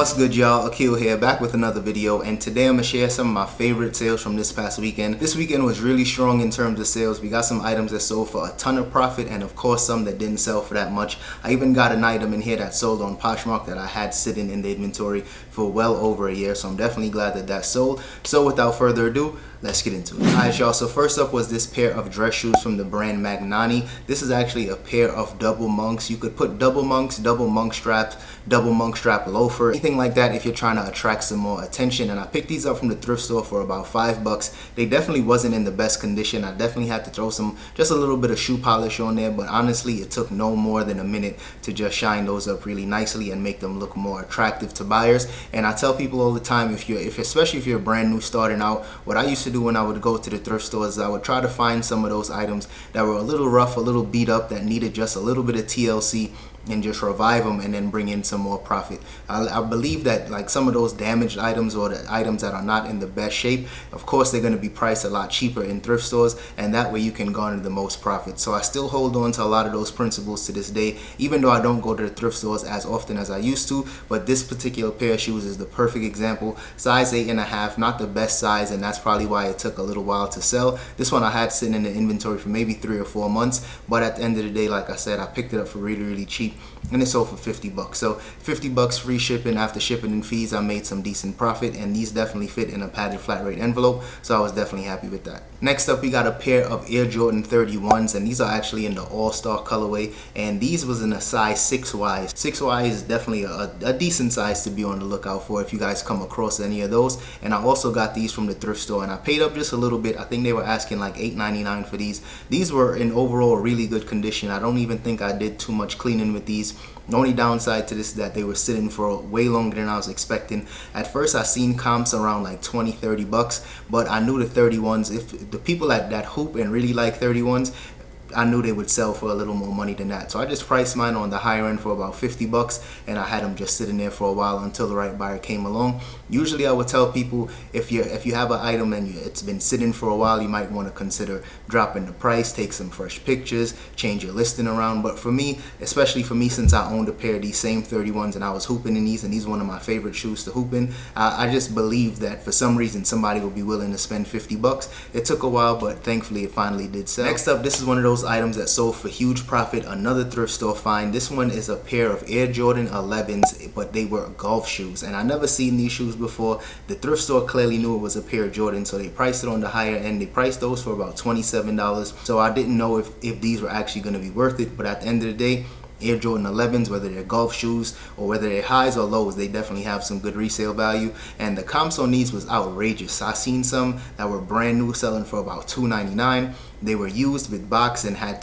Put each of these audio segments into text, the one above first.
What's good, y'all? Akil here, back with another video, and today I'm gonna share some of my favorite sales from this past weekend. This weekend was really strong in terms of sales. We got some items that sold for a ton of profit, and of course some that didn't sell for that much. I even got an item in here that sold on Poshmark that I had sitting in the inventory for well over a year, so I'm definitely glad that that sold. So without further ado, let's get into it. Alright, y'all, so first up was this pair of dress shoes from the brand Magnani. This is actually a pair of double monks. You could put double monks, double monk straps, double monk strap loafer, anything like that if you're trying to attract some more attention. And I picked these up from the thrift store for about $5. They definitely wasn't in the best condition. I definitely had to throw just a little bit of shoe polish on there, but honestly it took no more than a minute to just shine those up really nicely and make them look more attractive to buyers. And I tell people all the time, especially if you're brand new starting out, what I used to do when I would go to the thrift stores, I would try to find some of those items that were a little rough, a little beat up, that needed just a little bit of TLC, and just revive them and then bring in some more profit. I believe that like some of those damaged items or the items that are not in the best shape, of course they're going to be priced a lot cheaper in thrift stores, and that way you can garner the most profit. So I still hold on to a lot of those principles to this day, even though I don't go to the thrift stores as often as I used to. But this particular pair of shoes is the perfect example. Size 8.5, not the best size, and that's probably why it took a little while to sell. This one I had sitting in the inventory for maybe 3 or 4 months, but at the end of the day, like I said, I picked it up for really cheap, and it sold for $50. So $50 free shipping. After shipping and fees, I made some decent profit, and these definitely fit in a padded flat rate envelope, so I was definitely happy with that. Next up, we got a pair of Air Jordan 31s, and these are actually in the all-star colorway, and these was in a size 6Y. 6Y is definitely a decent size to be on the lookout for if you guys come across any of those. And I also got these from the thrift store, and I paid up just a little bit. I think they were asking like $8.99 for these. These were in overall really good condition. I don't even think I did too much cleaning with these. The only downside to this is that they were sitting for way longer than I was expecting. At first I seen comps around like $20-30, but I knew the 31s, if the people that hoop and really like 31s, I knew they would sell for a little more money than that. So I just priced mine on the higher end for about $50, and I had them just sitting there for a while until the right buyer came along. Usually I would tell people, if you have an item and it's been sitting for a while, you might want to consider dropping the price, take some fresh pictures, change your listing around. But for me, especially for me, since I owned a pair of these same 31s and I was hooping in these, and these are one of my favorite shoes to hoop in, I just believe that for some reason somebody will be willing to spend $50. It took a while, but thankfully it finally did sell. Next up, this is one of those items that sold for huge profit, another thrift store find. This one is a pair of Air Jordan 11s, but they were golf shoes, and I never seen these shoes before. The thrift store clearly knew it was a pair of Jordan, so they priced it on the higher end. They priced those for about $27, so I didn't know if these were actually going to be worth it. But at the end of the day, Air Jordan 11s, whether they're golf shoes or whether they're highs or lows, they definitely have some good resale value, and the comps on these was outrageous. I seen some that were brand new selling for about $2.99. They were used with box and had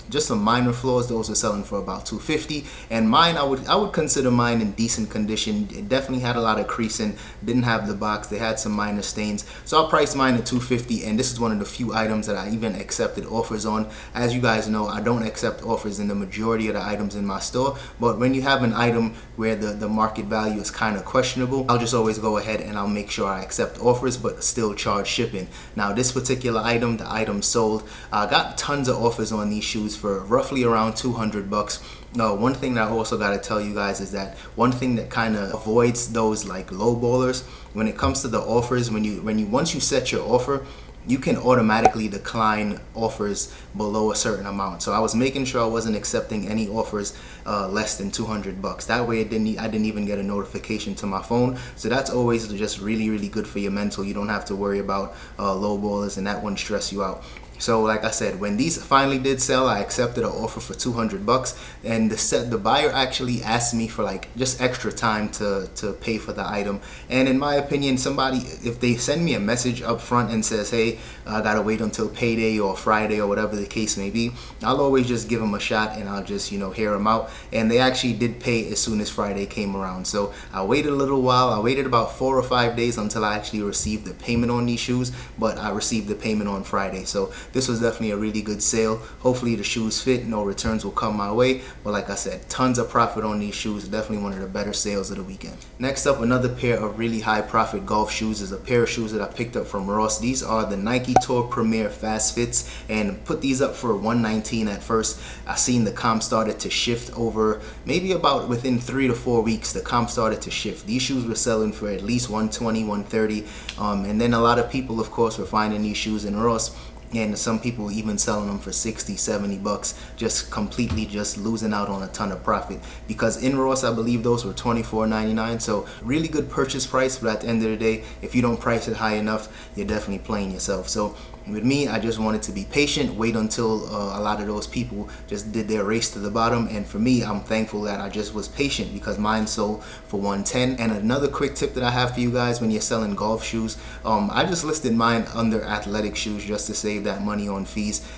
just some minor flaws. Those were selling for about $2.50, and mine, I would consider mine in decent condition. It definitely had a lot of creasing, didn't have the box, they had some minor stains, so I priced mine at $2.50. and this is one of the few items that I even accepted offers on. As you guys know, I don't accept offers in the majority of the items in my store, but when you have an item where the market value is kind of questionable, I'll just always go ahead and I'll make sure I accept offers but still charge shipping. Now this particular item, the item sold, I got tons of offers on these shoes for roughly around $200. One thing that I also got to tell you guys is that one thing that kind of avoids those like low ballers when it comes to the offers, once you set your offer, you can automatically decline offers below a certain amount. So I was making sure I wasn't accepting any offers less than $200. That way I didn't even get a notification to my phone. So that's always just really good for your mental. You don't have to worry about low ballers, and that won't stress you out. So like I said, when these finally did sell, I accepted an offer for $200, and the buyer actually asked me for like just extra time to pay for the item. And in my opinion, somebody, if they send me a message up front and says, hey, I gotta wait until payday or Friday or whatever the case may be, I'll always just give them a shot, and I'll just, hear them out. And they actually did pay as soon as Friday came around. So I waited a little while. I waited about 4 or 5 days until I actually received the payment on these shoes, but I received the payment on Friday. So this was definitely a really good sale. Hopefully the shoes fit, no returns will come my way, but like I said, tons of profit on these shoes. Definitely one of the better sales of the weekend. Next up, another pair of really high profit golf shoes is a pair of shoes that I picked up from Ross. These are the Nike Tour Premier Fast Fits, and put these up for $119 at first. I seen the comp started to shift over maybe about within 3 to 4 weeks. The comp started to shift. These shoes were selling for at least $120, $130, and then a lot of people, of course, were finding these shoes in Ross, and some people even selling them for $60, $70, just completely just losing out on a ton of profit, because in Ross I believe those were $24.99. so really good purchase price, but at the end of the day, if you don't price it high enough, you're definitely playing yourself. So with me, I just wanted to be patient, wait until a lot of those people just did their race to the bottom. And for me, I'm thankful that I just was patient, because mine sold for $110. And another quick tip that I have for you guys when you're selling golf shoes, I just listed mine under athletic shoes just to save that money on fees.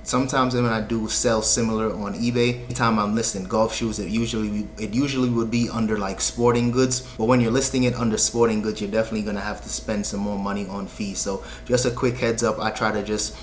Sometimes when I do sell similar on eBay, anytime I'm listing golf shoes, it usually would be under like sporting goods. But when you're listing it under sporting goods, you're definitely gonna have to spend some more money on fees. So just a quick heads up, I try to just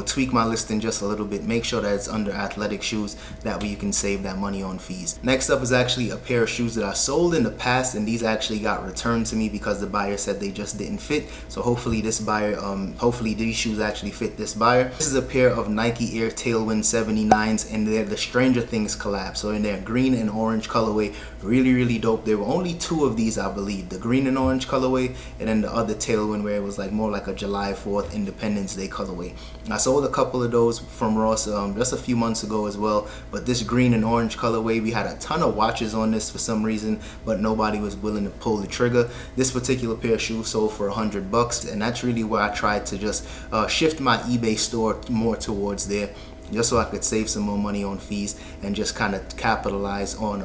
tweak my listing just a little bit, make sure that it's under athletic shoes, that way you can save that money on fees. Next up is actually a pair of shoes that I sold in the past, and these actually got returned to me because the buyer said they just didn't fit. So hopefully this buyer, hopefully these shoes actually fit this buyer. This is a pair of Nike Air Tailwind 79s, and they're the Stranger Things collab. So in their green and orange colorway, really dope. There were only 2 of these, I believe, the green and orange colorway, and then the other Tailwind where it was like more like a July 4th Independence Day colorway. I sold a couple of those from Ross just a few months ago as well, but this green and orange colorway, we had a ton of watches on this for some reason, but nobody was willing to pull the trigger. This particular pair of shoes sold for $100, and that's really where I tried to just shift my eBay store more towards there, just so I could save some more money on fees and just kind of capitalize on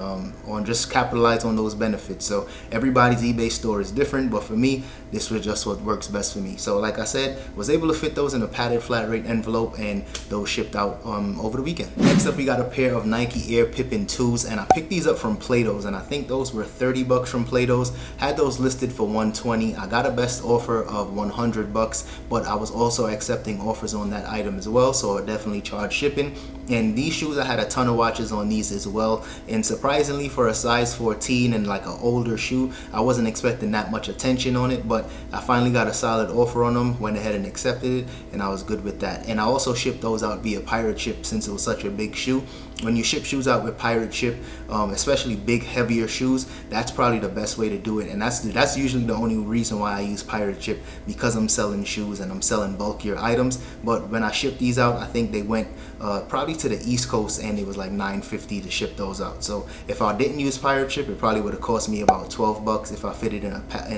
those benefits. So everybody's eBay store is different, but for me, this was just what works best for me. So like I said, was able to fit those in a padded flat rate envelope, and those shipped out over the weekend. Next up, we got a pair of Nike Air Pippin 2s, and I picked these up from Plato's, and I think those were $30 from Plato's. Had those listed for $120. I got a best offer of $100, but I was also accepting offers on that item as well, so I definitely charged shipping. And these shoes, I had a ton of watches on these as well, and surprisingly for a size 14 and like an older shoe, I wasn't expecting that much attention on it, but I finally got a solid offer on them, went ahead and accepted it, and I was good with that. And I also shipped those out via pirate ship since it was such a big shoe. When you ship shoes out with pirate ship, especially big heavier shoes, that's probably the best way to do it. And that's usually the only reason why I use pirate ship, because I'm selling shoes and I'm selling bulkier items. But when I shipped these out, I think they went probably to the East Coast, and it was like $9.50 to ship those out. So if I didn't use pirate ship, it probably would have cost me about $12 if I fit it in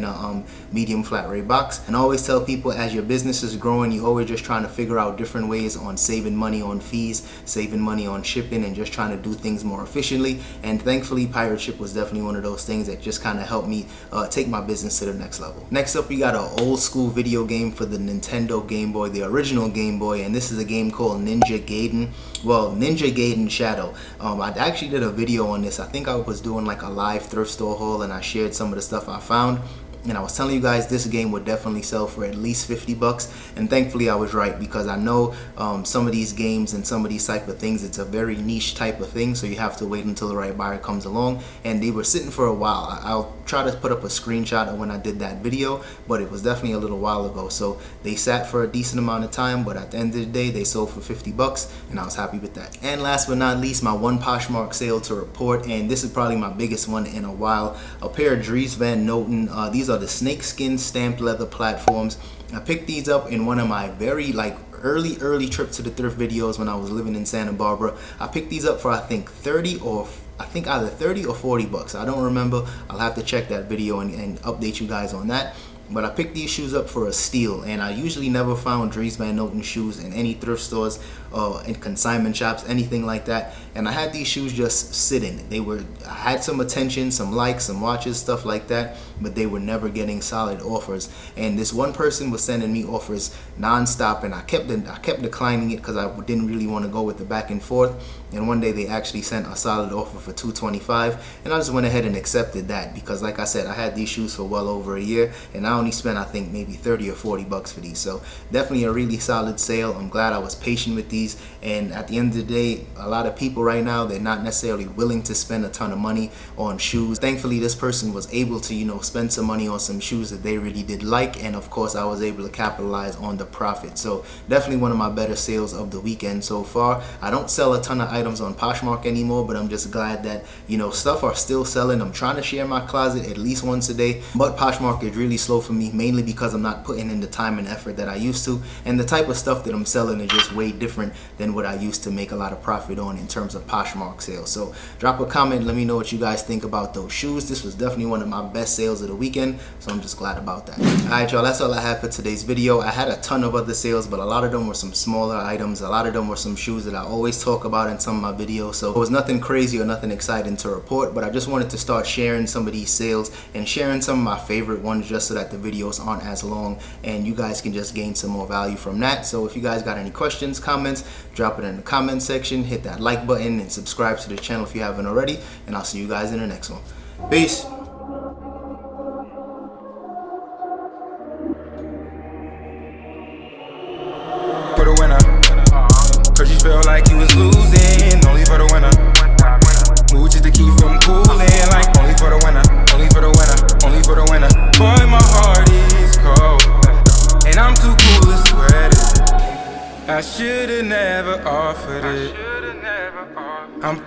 a medium flat rate box. And I always tell people, as your business is growing, you're always just trying to figure out different ways on saving money on fees, saving money on shipping, and just trying to do things more efficiently. And thankfully, pirate ship was definitely one of those things that just kind of helped me take my business to the next level. Next up, we got an old school video game for the Nintendo Game Boy, the original Game Boy, and this is a game called Ninja Gaiden. Well, Ninja Gaiden Shadow. I actually did a video on this. I think I was doing like a live thrift store haul, and I shared some of the stuff I found. And I was telling you guys this game would definitely sell for at least $50, and thankfully I was right, because I know some of these games and some of these type of things, it's a very niche type of thing, so you have to wait until the right buyer comes along. And they were sitting for a while. I'll try to put up a screenshot of when I did that video, but it was definitely a little while ago. So they sat for a decent amount of time, but at the end of the day, they sold for $50, and I was happy with that. And last but not least, my one Poshmark sale to report, and this is probably my biggest one in a while. A pair of Dries Van Noten. These are the snakeskin stamped leather platforms. I picked these up in one of my very early trip to the thrift videos when I was living in Santa Barbara. I picked these up for I think either 30 or 40 bucks. I don't remember. I'll have to check that video and update you guys on that. But I picked these shoes up for a steal, and I usually never found Dries Van Noten shoes in any thrift stores, in consignment shops, anything like that. And I had these shoes just sitting. I had some attention, some likes, some watches, stuff like that, but they were never getting solid offers. And this one person was sending me offers non-stop, and I kept declining it because I didn't really want to go with the back and forth. And one day they actually sent a solid offer for $225, and I just went ahead and accepted that, because like I said, I had these shoes for well over a year, and I don't only spent, I think, maybe 30 or 40 bucks for these. So definitely a really solid sale. I'm glad I was patient with these. And at the end of the day, a lot of people right now, they're not necessarily willing to spend a ton of money on shoes. Thankfully, this person was able to, you know, spend some money on some shoes that they really did like. And of course, I was able to capitalize on the profit. So definitely one of my better sales of the weekend so far. I don't sell a ton of items on Poshmark anymore, but I'm just glad that, you know, stuff are still selling. I'm trying to share my closet at least once a day, but Poshmark is really slow for me, mainly because I'm not putting in the time and effort that I used to, and the type of stuff that I'm selling is just way different than what I used to make a lot of profit on in terms of Poshmark sales. So drop a comment, let me know what you guys think about those shoes. This was definitely one of my best sales of the weekend, so I'm just glad about that. Alright y'all, that's all I have for today's video. I had a ton of other sales, but a lot of them were some smaller items. A lot of them were some shoes that I always talk about in some of my videos, so it was nothing crazy or nothing exciting to report, but I just wanted to start sharing some of these sales and sharing some of my favorite ones, just so that the videos aren't as long and you guys can just gain some more value from that. So if you guys got any questions, comments, drop it in the comment section, hit that like button, and subscribe to the channel if you haven't already, and I'll see you guys in the next one. Peace. For the winner, cause you felt like you was losing, only for the winner. Move just to keep from cooling, like only for the winner, only for the winner, only for the winner. Boy, my heart is cold, and I'm too cool to sweat it. I should've never offered it. I'm